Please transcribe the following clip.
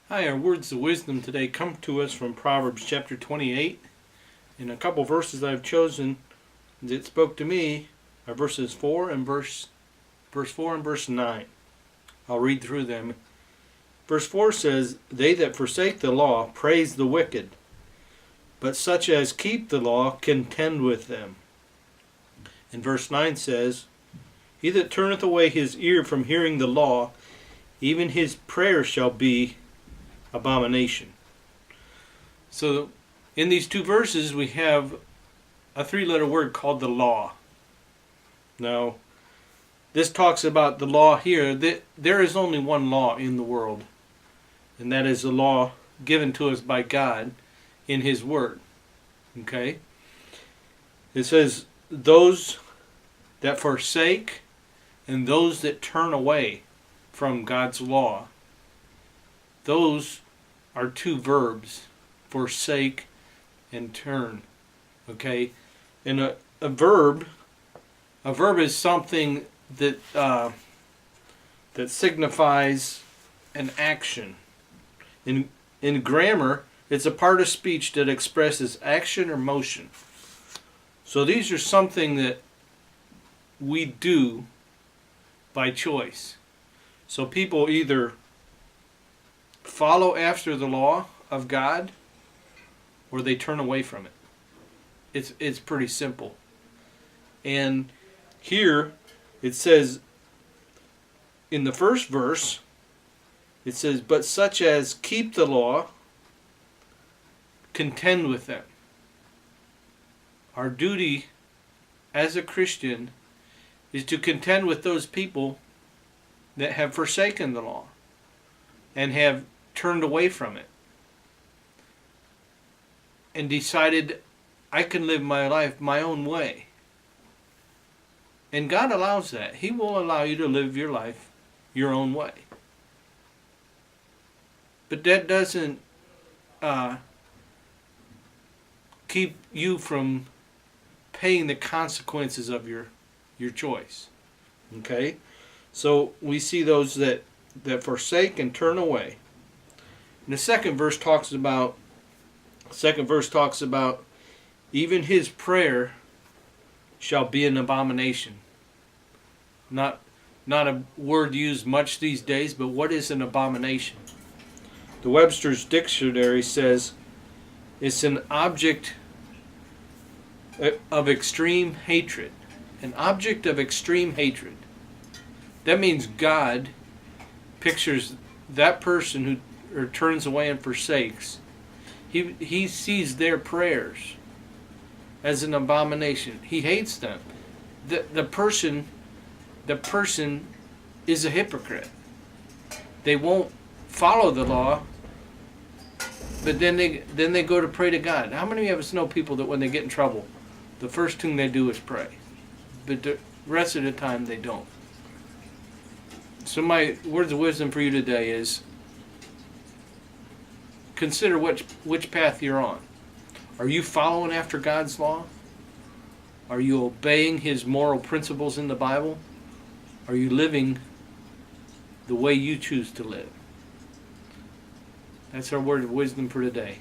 Hi, our words of wisdom today come to us from Proverbs chapter 28. And a couple verses I've chosen that spoke to me are verses 4 and verse 4 and verse 9. I'll read through them. Verse 4 says, "They that forsake the law praise the wicked, but such as keep the law contend with them." And verse 9 says, "He that turneth away his ear from hearing the law, even his prayer shall be abomination." So in these two verses we have a three-letter word called the law. Now, this talks about the law here. There is only one law in the world, and that is the law given to us by God in His Word. Okay? It says, those that forsake and those that turn away from God's law. Those are two verbs, forsake and turn. Okay? And a verb is something that that signifies an action. In grammar, it's a part of speech that expresses action or motion. So these are something that we do by choice. So people either follow after the law of God or they turn away from it. It's pretty simple. And here it says in the first verse, it says, "But such as keep the law, contend with them." Our duty as a Christian is to contend with those people that have forsaken the law and have turned away from it and decided, I can live my life my own way. And God allows that. He will allow you to live your life your own way. But that doesn't keep you from paying the consequences of your choice. Okay? So we see those that forsake and turn away. And the second verse talks about even his prayer shall be an abomination. Not a word used much these days, but what is an abomination? The Webster's Dictionary says it's an object of extreme hatred. An object of extreme hatred. That means God pictures that person who turns away and forsakes. He sees their prayers as an abomination. He hates them. The person is a hypocrite. They won't follow the law, but then they go to pray to God. How many of us know people that when they get in trouble, the first thing they do is pray, but the rest of the time they don't? So my words of wisdom for you today is, consider which path you're on. Are you following after God's law? Are you obeying His moral principles in the Bible? Are you living the way you choose to live? That's our word of wisdom for today.